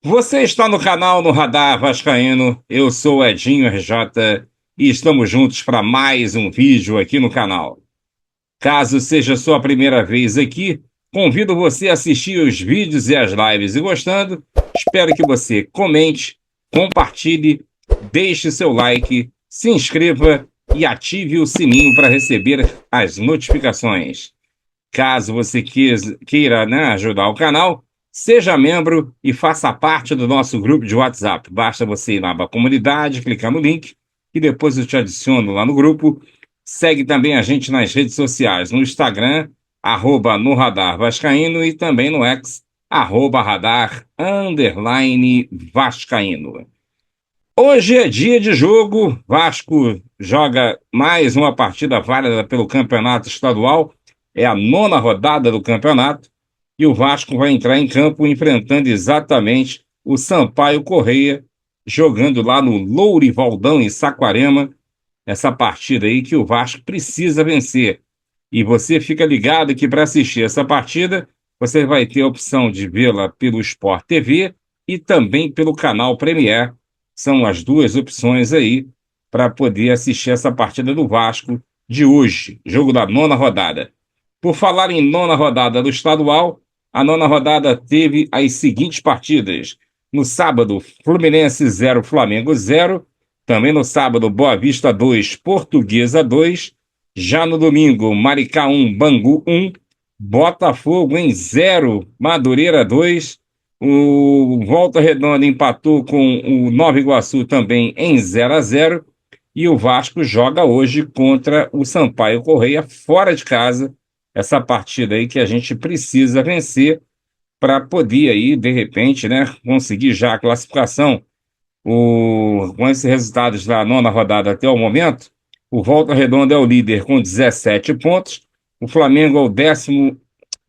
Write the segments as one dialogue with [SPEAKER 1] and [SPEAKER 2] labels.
[SPEAKER 1] Você está no canal no Radar Vascaíno, eu sou o Edinho RJ e estamos juntos para mais um vídeo aqui no canal. Caso seja sua primeira vez aqui, convido você a assistir os vídeos e as lives e gostando, espero que você comente, compartilhe, deixe seu like, se inscreva e ative o sininho para receber as notificações. Caso você queira, né, ajudar o canal, seja membro e faça parte do nosso grupo de WhatsApp. Basta você ir na aba comunidade, clicar no link e depois eu te adiciono lá no grupo. Segue também a gente nas redes sociais, no Instagram, no Radar Vascaíno e também no X, @Radar_Vascaíno. Hoje é dia de jogo, Vasco joga mais uma partida válida pelo campeonato estadual, é a 9ª rodada do campeonato, e o Vasco vai entrar em campo enfrentando exatamente o Sampaio Corrêa, jogando lá no Lourivaldão, em Saquarema, essa partida aí que o Vasco precisa vencer. E você fica ligado que para assistir essa partida, você vai ter a opção de vê-la pelo Sport TV e também pelo canal Premier. São as duas opções aí para poder assistir essa partida do Vasco de hoje, jogo da 9ª rodada. Por falar em 9ª rodada do estadual, a 9ª rodada teve as seguintes partidas. No sábado, Fluminense 0, Flamengo 0. Também no sábado, Boa Vista 2, Portuguesa 2. Já no domingo, Maricá 1, Bangu 1. Botafogo em 0, Madureira 2. O Volta Redonda empatou com o Nova Iguaçu também em 0-0. E o Vasco joga hoje contra o Sampaio Corrêa, fora de casa. Essa partida aí que a gente precisa vencer para poder aí, de repente, né, conseguir já a classificação. Com esses resultados da 9ª rodada até o momento, o Volta Redonda é o líder com 17 pontos, o Flamengo é o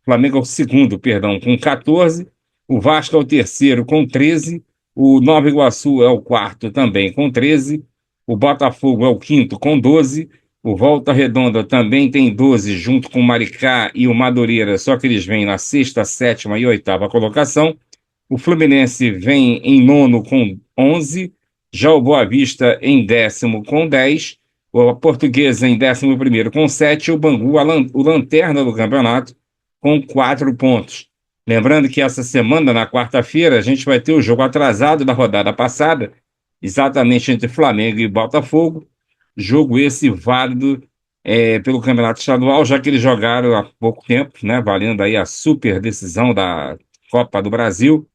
[SPEAKER 1] Flamengo é o segundo, perdão, com 14, o Vasco é o terceiro com 13, o Nova Iguaçu é o quarto também com 13, o Botafogo é o quinto com 12, o Volta Redonda também tem 12, junto com o Maricá e o Madureira, só que eles vêm na sexta, sétima e oitava colocação. O Fluminense vem em nono com 11, já o Boa Vista em 10º com 10, a Portuguesa em 11º com 7, o Bangu, o lanterna do campeonato, com 4 pontos. Lembrando que essa semana, na quarta-feira, a gente vai ter o jogo atrasado da rodada passada, exatamente entre Flamengo e Botafogo, jogo esse válido pelo campeonato estadual, já que eles jogaram há pouco tempo, né, valendo aí a super decisão da Copa do Brasil,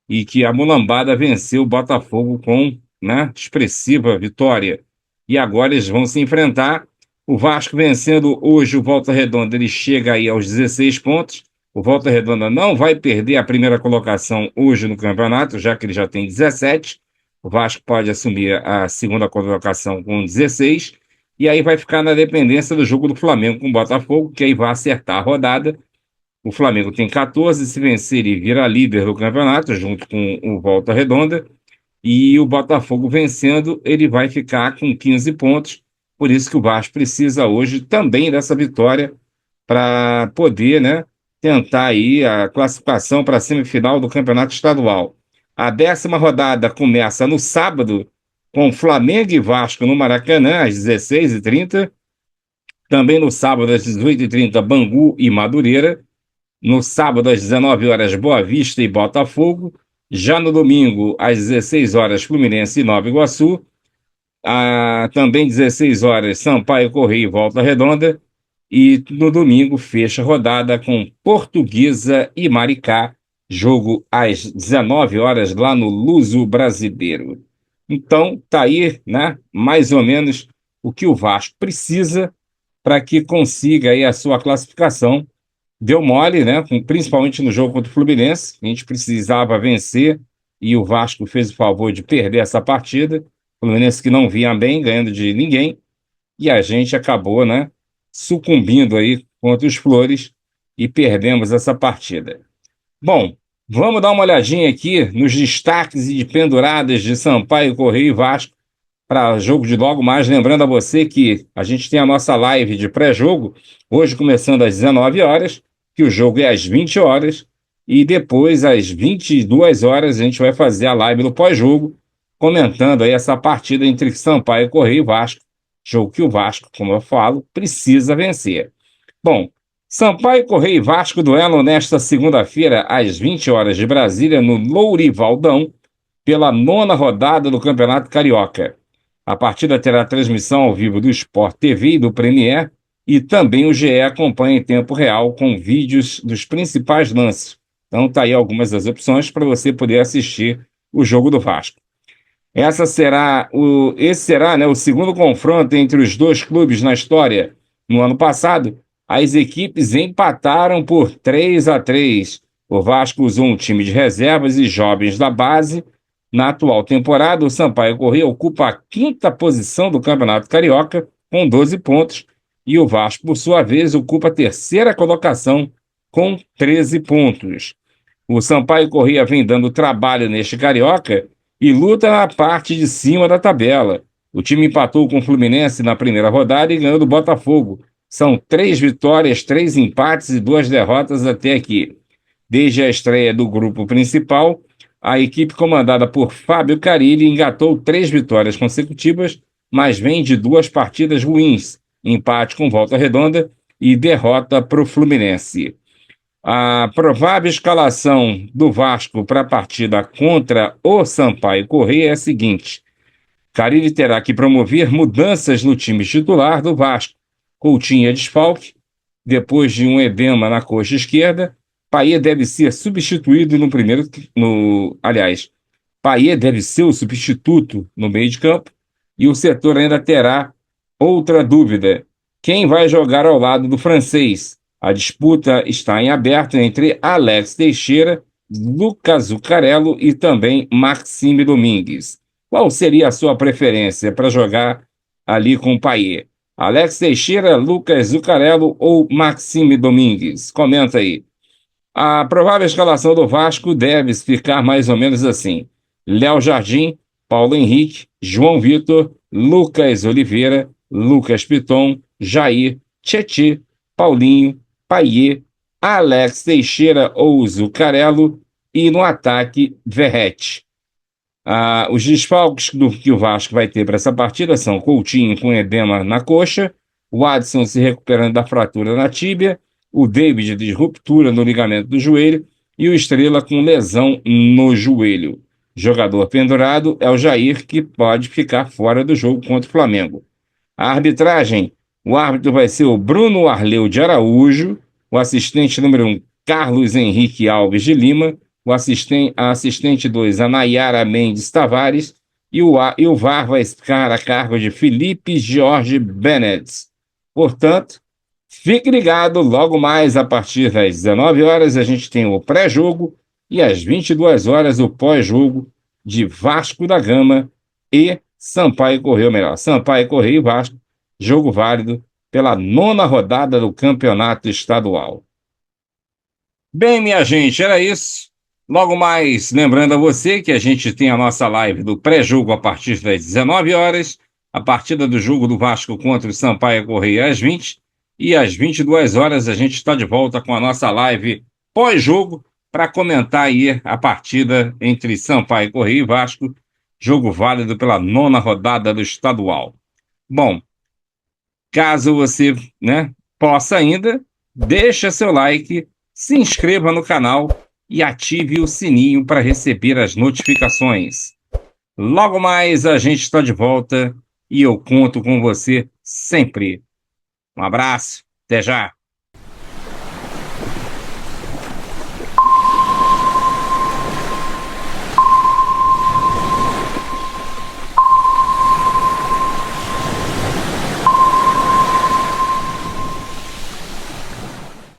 [SPEAKER 1] e que a mulambada venceu o Botafogo com, né, expressiva vitória. E agora eles vão se enfrentar. O Vasco vencendo hoje o Volta Redonda, ele chega aí aos 16 pontos. O Volta Redonda não vai perder a primeira colocação hoje no campeonato, já que ele já tem 17. O Vasco pode assumir a segunda colocação com 16. E aí vai ficar na dependência do jogo do Flamengo com o Botafogo, que aí vai acertar a rodada. O Flamengo tem 14, se vencer ele vira líder do campeonato, junto com o Volta Redonda, e o Botafogo vencendo, ele vai ficar com 15 pontos, por isso que o Vasco precisa hoje também dessa vitória para poder, né, tentar aí a classificação para a semifinal do campeonato estadual. A 10ª rodada começa no sábado, com Flamengo e Vasco no Maracanã, às 16h30, também no sábado, às 18h30, Bangu e Madureira. No sábado, às 19 horas, Boa Vista e Botafogo. Já no domingo, às 16 horas, Fluminense e Nova Iguaçu. Também 16 horas, Sampaio Corrêa e Volta Redonda. E no domingo, fecha a rodada com Portuguesa e Maricá. Jogo às 19 horas, lá no Luso Brasileiro. Então, tá aí, né, mais ou menos o que o Vasco precisa para que consiga aí a sua classificação. Deu mole, né? Principalmente no jogo contra o Fluminense. A gente precisava vencer e o Vasco fez o favor de perder essa partida. O Fluminense que não vinha bem, ganhando de ninguém. E a gente acabou, né, sucumbindo aí contra os Flores e perdemos essa partida. Bom, vamos dar uma olhadinha aqui nos destaques e de penduradas de Sampaio Corrêa e Vasco para jogo de logo mais. Lembrando a você que a gente tem a nossa live de pré-jogo, hoje começando às 19 horas, que o jogo é às 20 horas, E depois, às 22 horas, a gente vai fazer a live do pós-jogo, comentando aí essa partida entre Sampaio Corrêa e Vasco. Jogo que o Vasco, como eu falo, precisa vencer. Bom, Sampaio Corrêa e Vasco duelam nesta segunda-feira, às 20 horas de Brasília, no Lourivaldão, pela 9ª rodada do Campeonato Carioca. A partida terá transmissão ao vivo do Sport TV e do Premier, e também o GE acompanha em tempo real com vídeos dos principais lances. Então tá aí algumas das opções para você poder assistir o jogo do Vasco. Esse será, né, o segundo confronto entre os dois clubes na história. No ano passado, as equipes empataram por 3-3. O Vasco usou um time de reservas e jovens da base. Na atual temporada, o Sampaio Corrêa ocupa a 5ª posição do Campeonato Carioca, com 12 pontos, e o Vasco, por sua vez, ocupa a 3ª colocação, com 13 pontos. O Sampaio Corrêa vem dando trabalho neste Carioca e luta na parte de cima da tabela. O time empatou com o Fluminense na primeira rodada e ganhou do Botafogo. São 3 vitórias, 3 empates e 2 derrotas até aqui. Desde a estreia do grupo principal, a equipe comandada por Fábio Carille engatou 3 vitórias consecutivas, mas vem de 2 partidas ruins, empate com Volta Redonda e derrota para o Fluminense. A provável escalação do Vasco para a partida contra o Sampaio Corrêa é a seguinte: Carille terá que promover mudanças no time titular do Vasco. Coutinho é desfalque, depois de um edema na coxa esquerda. Payet deve ser substituído Payet deve ser o substituto no meio de campo, e o setor ainda terá outra dúvida: quem vai jogar ao lado do francês? A disputa está em aberto entre Alex Teixeira, Lucas Zuccarello e também Maxime Domingues. Qual seria a sua preferência para jogar ali com o Payet? Alex Teixeira, Lucas Zuccarello ou Maxime Domingues? Comenta aí. A provável escalação do Vasco deve ficar mais ou menos assim: Léo Jardim, Paulo Henrique, João Vitor, Lucas Oliveira, Lucas Piton, Jair, Tietê, Paulinho, Payet, Alex Teixeira ou Zuccarello e no ataque Verratti. Os desfalques que o Vasco vai ter para essa partida são Coutinho com edema na coxa, o Adson se recuperando da fratura na tíbia, o David de ruptura no ligamento do joelho e o Estrela com lesão no joelho. Jogador pendurado é o Jair, que pode ficar fora do jogo contra o Flamengo. A arbitragem: o árbitro vai ser o Bruno Arleu de Araújo, o assistente número 1, Carlos Henrique Alves de Lima, a assistente 2, a Nayara Mendes Tavares, e o VAR vai ficar a cargo de Felipe Jorge Bennett. Portanto, fique ligado, logo mais a partir das 19 horas a gente tem o pré-jogo e às 22 horas o pós-jogo de Vasco da Gama e Sampaio Corrêa, Sampaio Corrêa e Vasco, jogo válido pela 9ª rodada do Campeonato Estadual. Bem, minha gente, era isso. Logo mais, lembrando a você que a gente tem a nossa live do pré-jogo a partir das 19 horas, a partida do jogo do Vasco contra o Sampaio Corrêa às 20, e às 22 horas a gente está de volta com a nossa live pós-jogo para comentar aí a partida entre Sampaio Corrêa e Vasco, jogo válido pela 9ª rodada do estadual. Bom, caso você, possa ainda, deixa seu like, se inscreva no canal e ative o sininho para receber as notificações. Logo mais a gente está de volta e eu conto com você sempre. Um abraço, até já!